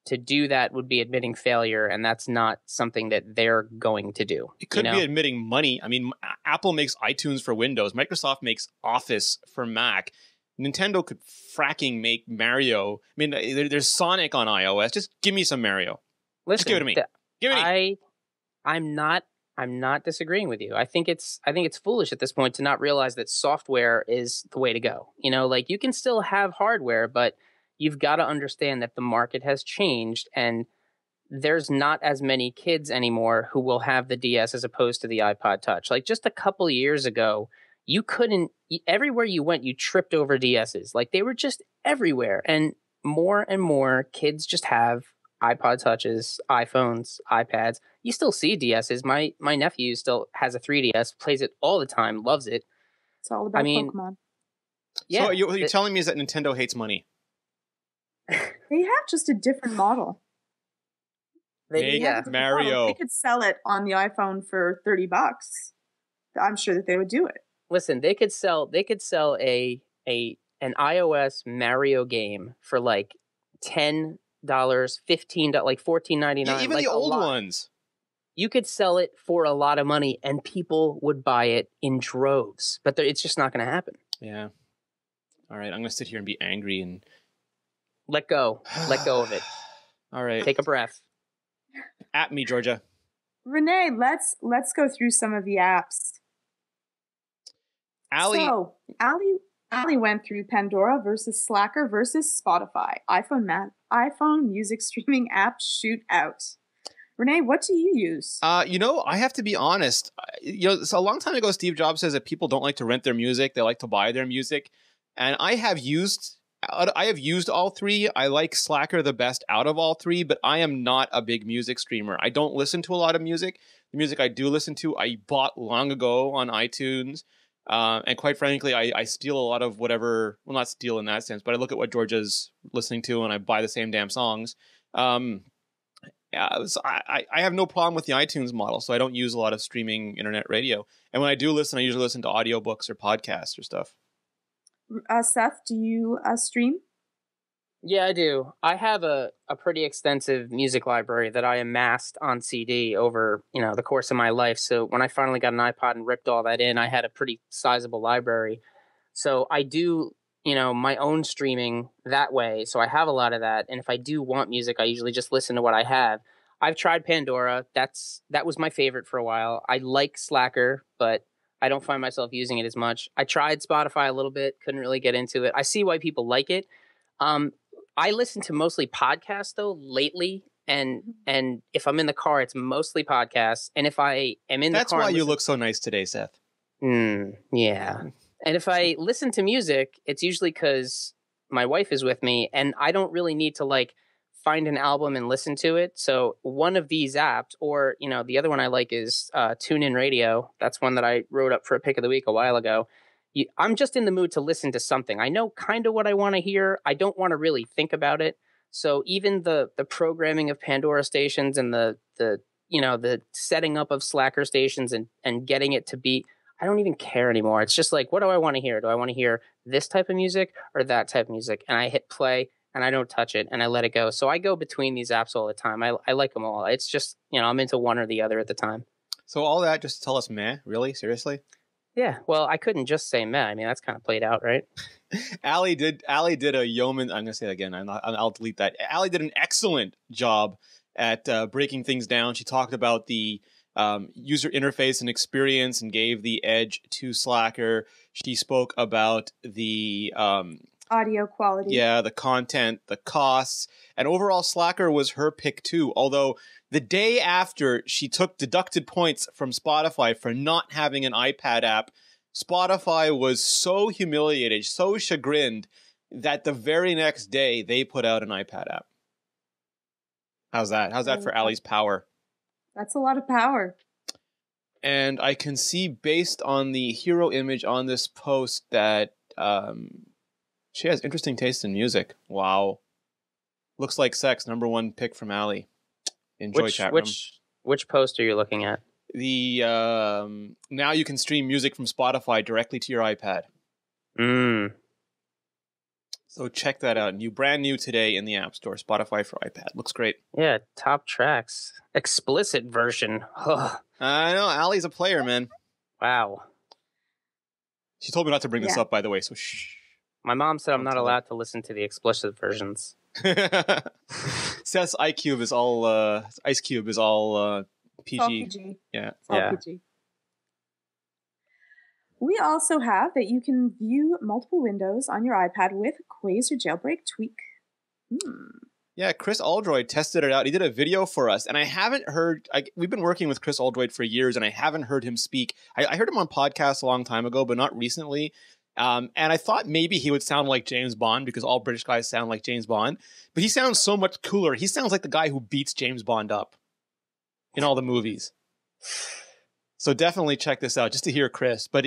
to do that would be admitting failure, and that's not something that they're going to do.
It could be admitting money. I mean, Apple makes iTunes for Windows. Microsoft makes Office for Mac. Nintendo could fracking make Mario. I mean, there's Sonic on iOS. Just give me some Mario.
Listen,
just give it to me. Give it to me.
I'm not disagreeing with you. I think it's foolish at this point to not realize that software is the way to go. You can still have hardware, but you've got to understand that the market has changed and there's not as many kids anymore who will have the DS as opposed to the iPod Touch. Like just a couple years ago, everywhere you went, you tripped over DSs. Like they were just everywhere. And more kids just have iPod Touches, iPhones, iPads. You still see DSs. My nephew still has a 3DS, plays it all the time, loves it.
It's all about Pokemon.
Yeah.
So what you're telling me is that Nintendo hates money.
They have just a different model.
Mario.
They could sell it on the iPhone for $30. I'm sure that they would do it.
Listen, they could sell an iOS Mario game for like $10, $15, like $14.99.
Yeah, even
like
the old ones.
You could sell it for a lot of money, and people would buy it in droves. But it's just not going to happen.
Yeah. All right, I'm going to sit here and be angry and
let go of it.
All right,
take a breath.
At me, Georgia.
Renee, let's go through some of the apps. Allie went through Pandora versus Slacker versus Spotify. iPhone music streaming app shoot out. Renee, what do you use?
I have to be honest. So a long time ago, Steve Jobs says that people don't like to rent their music; they like to buy their music. And I have used all three. I like Slacker the best out of all three, but I am not a big music streamer. I don't listen to a lot of music. The music I do listen to, I bought long ago on iTunes. And quite frankly, I steal a lot of whatever, well, not steal in that sense, but I look at what Georgia's listening to and I buy the same damn songs. So I have no problem with the iTunes model, so I don't use a lot of streaming internet radio. And when I do listen, I usually listen to audiobooks or podcasts or stuff.
Seth, do you stream?
Yeah, I do. I have a pretty extensive music library that I amassed on CD over, the course of my life. So when I finally got an iPod and ripped all that in, I had a pretty sizable library. So I do, my own streaming that way. So I have a lot of that. And if I do want music, I usually just listen to what I have. I've tried Pandora. That was my favorite for a while. I like Slacker, but I don't find myself using it as much. I tried Spotify a little bit, couldn't really get into it. I see why people like it. Um, I listen to mostly podcasts though lately, and if I'm in the car, it's mostly podcasts. And if I am in the
That's
car,
why you look so nice today, Seth.
yeah. And if I listen to music, it's usually because my wife is with me, and I don't really need to like find an album and listen to it. So one of these apps, or the other one I like is TuneIn Radio. That's one that I wrote up for a pick of the week a while ago. I'm just in the mood to listen to something. I know kind of what I want to hear. I don't want to really think about it. So even the programming of Pandora stations and the setting up of Slacker stations and getting it to be, I don't even care anymore. It's just like, what do I want to hear? Do I want to hear this type of music or that type of music? And I hit play and I don't touch it and I let it go. So I go between these apps all the time. I like them all. It's just, I'm into one or the other at the time.
So all that just to tell us meh? Really? Seriously?
Yeah, well, I couldn't just say meh. I mean, that's kind of played out, right?
Allie did a yeoman. I'm gonna say it again. I'll delete that. Allie did an excellent job at breaking things down. She talked about the user interface and experience and gave the edge to Slacker. She spoke about the
audio quality.
Yeah, the content, the costs, and overall Slacker was her pick too. Although the day after she deducted points from Spotify for not having an iPad app, Spotify was so humiliated, so chagrined that the very next day they put out an iPad app. How's that? How's that for Allie's power?
That's a lot of power.
And I can see based on the hero image on this post that she has interesting taste in music. Wow. Looks like sex. #1 pick from Allie. Enjoy chat room.
Which post are you looking at?
The now you can stream music from Spotify directly to your iPad. So check that out. Brand new today in the App Store. Spotify for iPad. Looks great.
Yeah, top tracks. Explicit version.
I know. Allie's a player, man.
Wow.
She told me not to bring this up, by the way, so shh.
My mom said I'm not allowed to listen to the explicit versions.
Seth's iCube is all Ice Cube is all PG.
All PG.
Yeah.
It's all PG. We also have that you can view multiple windows on your iPad with Quasar Jailbreak Tweak.
Yeah, Chris Aldroyd tested it out. He did a video for us, and I haven't heard... we've been working with Chris Aldroyd for years, and I haven't heard him speak. I heard him on podcasts a long time ago, but not recently. And I thought maybe he would sound like James Bond, because all British guys sound like James Bond. But he sounds so much cooler. He sounds like the guy who beats James Bond up in all the movies. So definitely check this out, just to hear Chris. But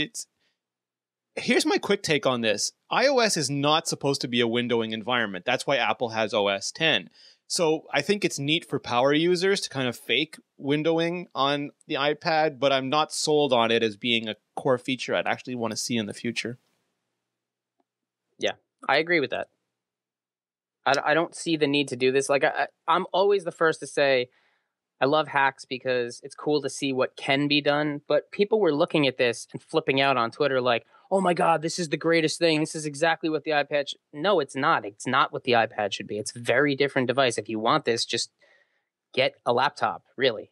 here's my quick take on this. iOS is not supposed to be a windowing environment. That's why Apple has OS X. So I think it's neat for power users to kind of fake windowing on the iPad, but I'm not sold on it as being a core feature I'd actually want to see in the future.
Yeah, I agree with that. I don't see the need to do this. Like I'm always the first to say, I love hacks because it's cool to see what can be done. But people were looking at this and flipping out on Twitter like, oh my God, this is the greatest thing. This is exactly what the iPad should. No, it's not. It's not what the iPad should be. It's a very different device. If you want this, just get a laptop, really.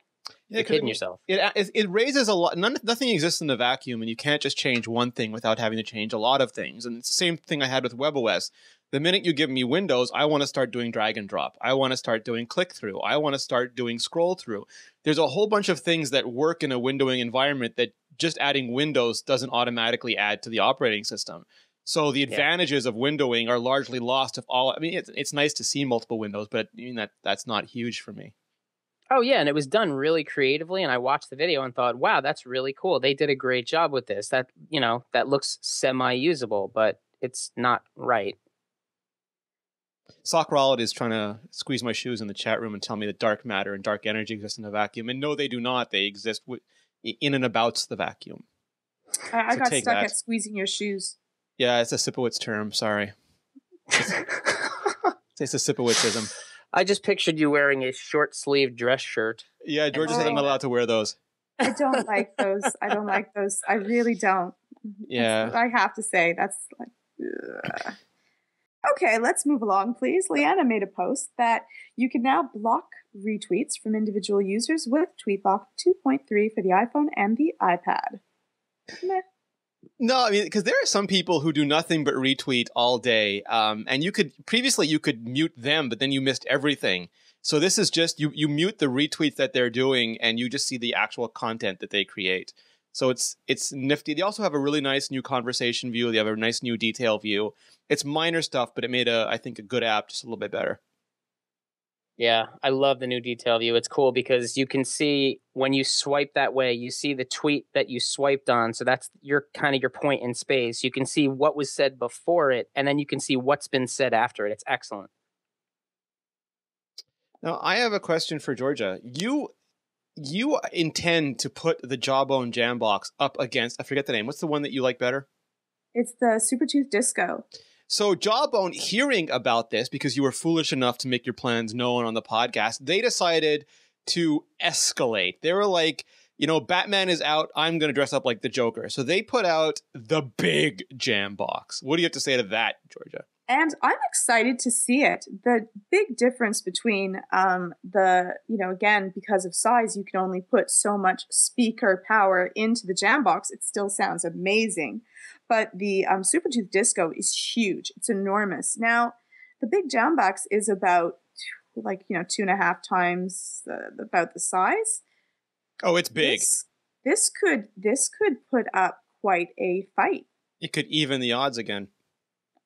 You're kidding yourself.
It raises a lot. Nothing exists in the vacuum, and you can't just change one thing without having to change a lot of things. And it's the same thing I had with WebOS. The minute you give me Windows, I want to start doing drag and drop. I want to start doing click through. I want to start doing scroll through. There's a whole bunch of things that work in a windowing environment that just adding Windows doesn't automatically add to the operating system. So the advantages of windowing are largely lost. It's nice to see multiple windows, but that's not huge for me.
Oh, yeah, and it was done really creatively, and I watched the video and thought, wow, that's really cool. They did a great job with this. That looks semi-usable, but it's not right.
Sockrolid is trying to squeeze my shoes in the chat room and tell me that dark matter and dark energy exist in a vacuum. And no, they do not. They exist in and about the vacuum.
I got stuck at squeezing your shoes.
Yeah, it's a Sipowicz term. Sorry. It's It's a Sipowichism.
I just pictured you wearing a short-sleeved dress shirt.
Yeah, Georgia said I'm not allowed to wear those.
I don't like those. I don't like those. I really don't.
Yeah.
I have to say, that's like... Ugh. Okay, let's move along, please. Leanna made a post that you can now block retweets from individual users with Tweetbot 2.3 for the iPhone and the iPad. Meh.
No, I mean, because there are some people who do nothing but retweet all day. And previously you could mute them, but then you missed everything. So this is just, you mute the retweets that they're doing and you just see the actual content that they create. So it's nifty. They also have a really nice new conversation view. They have a nice new detail view. It's minor stuff, but it made I think a good app just a little bit better.
Yeah, I love the new detail view. It's cool because you can see when you swipe that way, you see the tweet that you swiped on. So that's your point in space. You can see what was said before it, and then you can see what's been said after it. It's excellent.
Now, I have a question for Georgia. You intend to put the Jawbone Jambox up against, I forget the name. What's the one that you like better?
It's the Super Tooth Disco.
So Jawbone, hearing about this, because you were foolish enough to make your plans known on the podcast, they decided to escalate. They were like, Batman is out. I'm going to dress up like the Joker. So they put out the big Jambox. What do you have to say to that, Georgia?
And I'm excited to see it. The big difference between again, because of size, you can only put so much speaker power into the Jambox. It still sounds amazing. But the Super Tooth Disco is huge. It's enormous. Now, the big Jambox is about 2.5 times about the size.
Oh, it's big.
This could put up quite a fight.
It could even the odds again.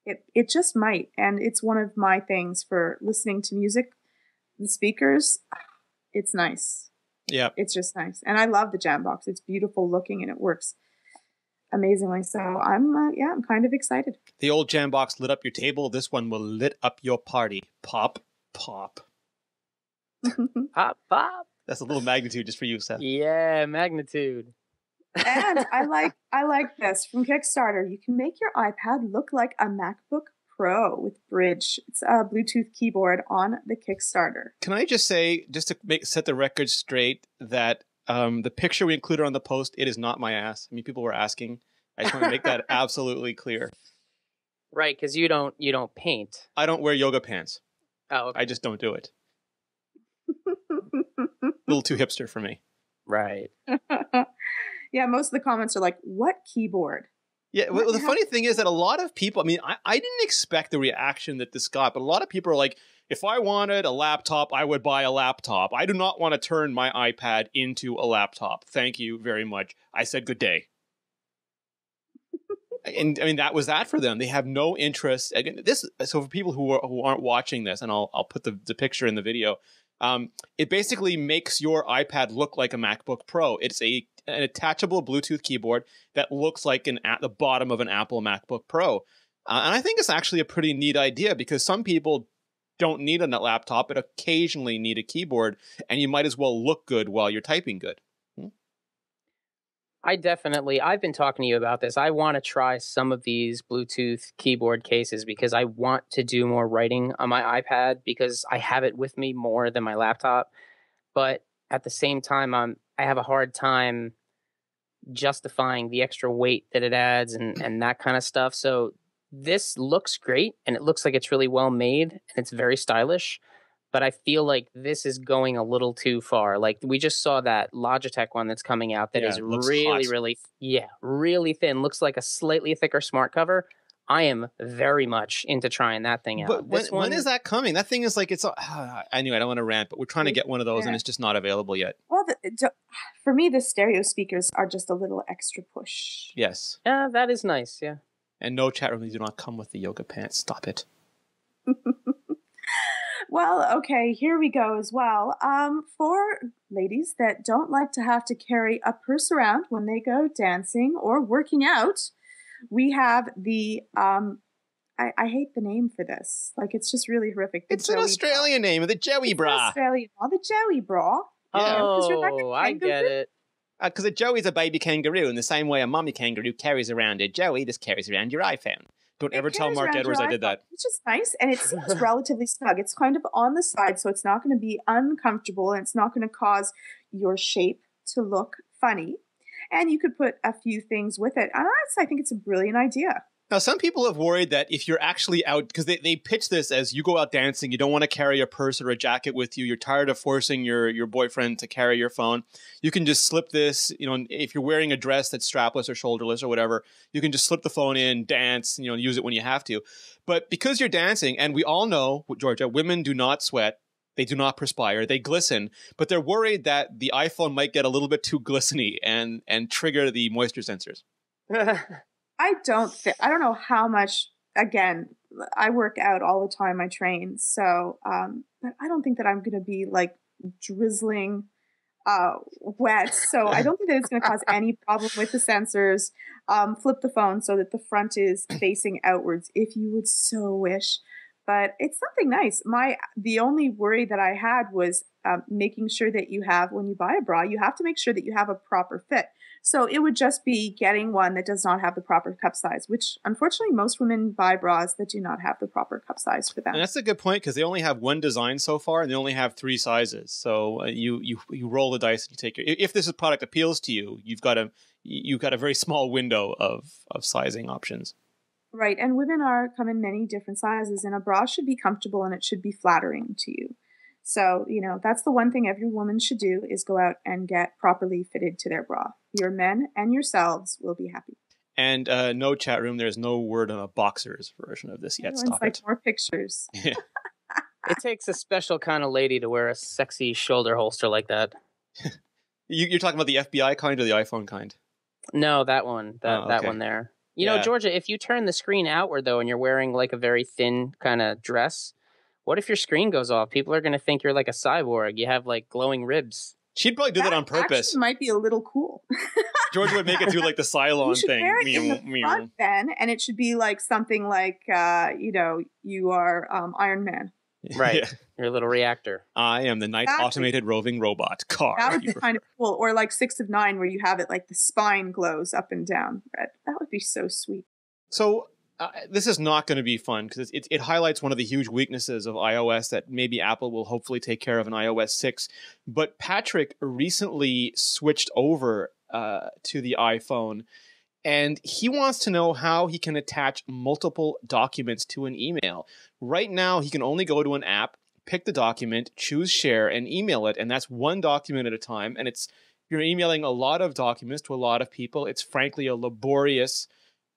It just might. And it's one of my things for listening to music. The speakers, it's nice.
Yeah.
It's just nice. And I love the Jambox. It's beautiful looking and it works amazingly. So I'm kind of excited.
The old Jambox lit up your table. This one will lit up your party. Pop, pop.
Pop, pop.
That's a little magnitude just for you, Seth.
Yeah, magnitude.
And I like this from Kickstarter. You can make your iPad look like a MacBook Pro with Bridge. It's a Bluetooth keyboard on the Kickstarter.
Can I just say, just to set the record straight, that the picture we included on the post, it is not my ass. I mean, people were asking. I just want to make that absolutely clear.
Right, because you don't paint.
I don't wear yoga pants.
Oh, okay.
I just don't do it. A little too hipster for me.
Right.
Yeah, most of the comments are like, what keyboard?
Yeah, well, the funny thing is that a lot of people, I mean, I didn't expect the reaction that this got, but a lot of people are like, if I wanted a laptop, I would buy a laptop. I do not want to turn my iPad into a laptop. Thank you very much. I said good day. And I mean, that was that for them. They have no interest. Again, so for people who aren't watching this, and I'll put the picture in the video, it basically makes your iPad look like a MacBook Pro. It's an attachable Bluetooth keyboard that looks like at the bottom of an Apple MacBook Pro. And I think it's actually a pretty neat idea because some people don't need a laptop, but occasionally need a keyboard, and you might as well look good while you're typing good.
I've been talking to you about this. I want to try some of these Bluetooth keyboard cases because I want to do more writing on my iPad because I have it with me more than my laptop. But at the same time, I have a hard time justifying the extra weight that it adds and that kind of stuff. So this looks great and it looks like it's really well made and it's very stylish. But I feel like this is going a little too far. Like we just saw that Logitech one that's coming out that is really, really thin. Looks like a slightly thicker smart cover. I am very much into trying that thing out.
But when is that coming? That thing is like, anyway, I don't want to rant, but we're trying to get one of those and it's just not available yet.
Well, for me, the stereo speakers are just a little extra push.
Yes.
Yeah, that is nice, yeah.
And no, chat room, they do not come with the yoga pants. Stop it.
Well, okay, here we go as well. For ladies that don't like to have to carry a purse around when they go dancing or working out, we have the, I hate the name for this. Like, it's just really horrific.
It's an Australian name, the Joey Bra.
Australian, the Joey Bra.
Oh, I get it.
Because a Joey's a baby kangaroo in the same way a mommy kangaroo carries around a Joey, this carries around your iPhone. Don't
It
ever tell
carries
Mark
around your
Edwards I did
iPhone,
that.
which is nice, and it seems relatively snug. It's kind of on the side, so it's not going to be uncomfortable, and it's not going to cause your shape to look funny. And you could put a few things with it. And I think it's a brilliant idea.
Now, some people have worried that if you're actually out, because they pitch this as you go out dancing, you don't want to carry a purse or a jacket with you. You're tired of forcing your boyfriend to carry your phone. You can just slip this, if you're wearing a dress that's strapless or shoulderless or whatever, you can just slip the phone in, dance, use it when you have to. But because you're dancing, and we all know, Georgia, women do not sweat. They do not perspire. They glisten, but they're worried that the iPhone might get a little bit too glisteny and trigger the moisture sensors.
I don't know how much, again, I work out all the time. I train. So, but I don't think that I'm going to be like drizzling wet. So I don't think that it's going to cause any problem with the sensors. Flip the phone so that the front is facing outwards if you would so wish. But it's something nice. The only worry that I had was making sure that when you buy a bra, you have to make sure that you have a proper fit. So it would just be getting one that does not have the proper cup size, which unfortunately most women buy bras that do not have the proper cup size for them.
And that's a good point because they only have one design so far and they only have 3 sizes. So you roll the dice and you take if this product appeals to you, you've got a very small window of sizing options.
Right. And women come in many different sizes, and a bra should be comfortable and it should be flattering to you. So, that's the one thing every woman should do is go out and get properly fitted to their bra. Your men and yourselves will be happy.
And no chat room. There's no word on a boxer's version of this yet. Stop it.
More pictures.
Yeah.
It takes a special kind of lady to wear a sexy shoulder holster like that.
You're talking about the FBI kind or the iPhone kind?
No, that one. That one there. You know, Georgia, if you turn the screen outward, though, and you're wearing like a very thin kind of dress, what if your screen goes off? People are going to think you're like a cyborg. You have like glowing ribs.
She'd probably do that on purpose.
Actually might be a little cool.
Georgia would make it do like the Cylon thing.
Wear it in the front then, and it should be like something like, you are Iron Man.
Right. Yeah. Your little reactor.
I am the night automated roving robot car.
That would be kind of cool. Or like 6 of 9 where you have it like the spine glows up and down red. That would be so sweet.
So this is not going to be fun because it highlights one of the huge weaknesses of iOS that maybe Apple will hopefully take care of in iOS 6. But Patrick recently switched over to the iPhone, and he wants to know how he can attach multiple documents to an email. Right now, he can only go to an app, pick the document, choose share, and email it. And that's one document at a time. And you're emailing a lot of documents to a lot of people. It's frankly a laborious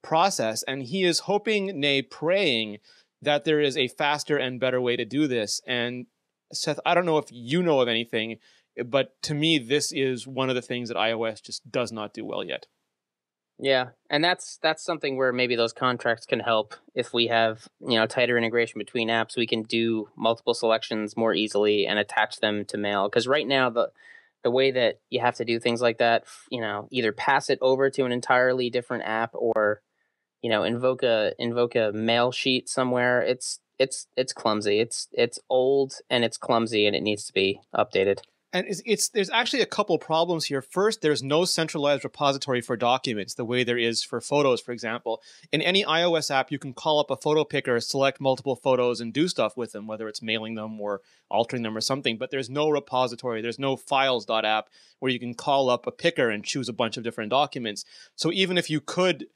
process. And he is hoping, nay, praying that there is a faster and better way to do this. And Seth, I don't know if you know of anything, but to me, this is one of the things that iOS just does not do well yet.
Yeah, and that's something where maybe those contracts can help. If we have tighter integration between apps, we can do multiple selections more easily and attach them to mail. Because right now the way that you have to do things like that, either pass it over to an entirely different app or invoke a mail sheet somewhere. It's clumsy. It's old and it's clumsy and it needs to be updated.
And there's actually a couple problems here. First, there's no centralized repository for documents the way there is for photos, for example. In any iOS app, you can call up a photo picker, select multiple photos, and do stuff with them, whether it's mailing them or altering them or something. But there's no repository. There's no files.app where you can call up a picker and choose a bunch of different documents. So even if you could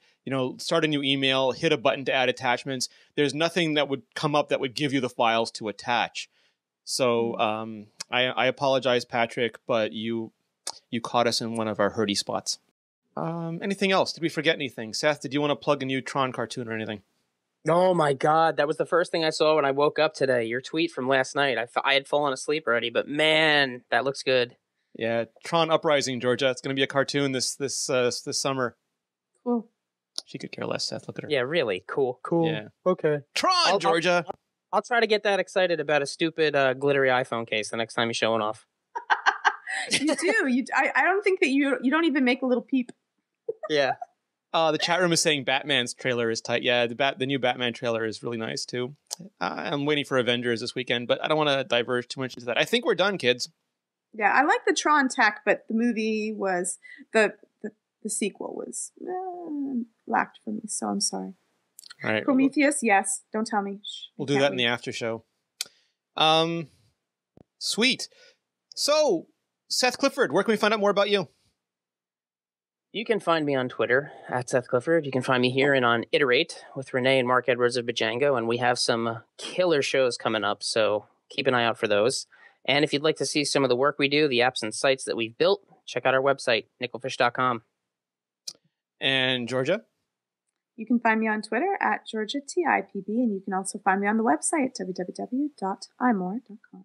start a new email, hit a button to add attachments, there's nothing that would come up that would give you the files to attach. So I apologize, Patrick, but you caught us in one of our hurdy spots. Anything else? Did we forget anything? Seth, did you want to plug a new Tron cartoon or anything?
Oh my God, that was the first thing I saw when I woke up today. Your tweet from last night. I had fallen asleep already, but man, that looks good.
Yeah, Tron Uprising, Georgia. It's going to be a cartoon this summer.
Cool.
She could care less, Seth. Look at her.
Yeah, really. Cool.
Yeah.
Okay.
Tron, Georgia.
I'll try to get that excited about a stupid glittery iPhone case the next time you show it off.
You do. I don't think that you don't even make a little peep.
Yeah.
The chat room is saying Batman's trailer is tight. Yeah, the new Batman trailer is really nice too. I'm waiting for Avengers this weekend, but I don't want to diverge too much into that. I think we're done, kids.
Yeah, I like the Tron tech, but the movie was the sequel was lacked for me, so I'm sorry.
All right.
Prometheus, yes. Don't tell me. Shh,
We'll do that in the after show. Sweet. So, Seth Clifford, where can we find out more about you?
You can find me on Twitter at Seth Clifford. You can find me here and on Iterate with Renee and Mark Edwards of Bajango, and we have some killer shows coming up, so keep an eye out for those. And if you'd like to see some of the work we do, the apps and sites that we've built, check out our website, nickelfish.com.
And Georgia?
You can find me on Twitter at GeorgiaTIPB, and you can also find me on the website, www.imore.com.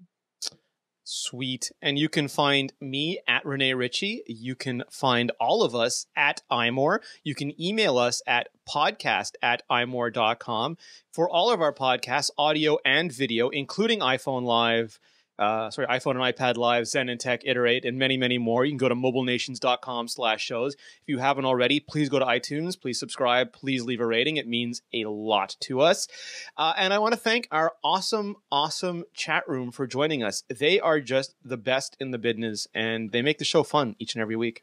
Sweet. And you can find me at Renee Ritchie. You can find all of us at iMore. You can email us at podcast@imore.com for all of our podcasts, audio and video, including iPhone and iPad Live, Zen and Tech, Iterate, and many, many more. You can go to mobilenations.com/shows. If you haven't already, please go to iTunes, please subscribe, please leave a rating. It means a lot to us. And I want to thank our awesome, awesome chat room for joining us. They are just the best in the business, and they make the show fun each and every week.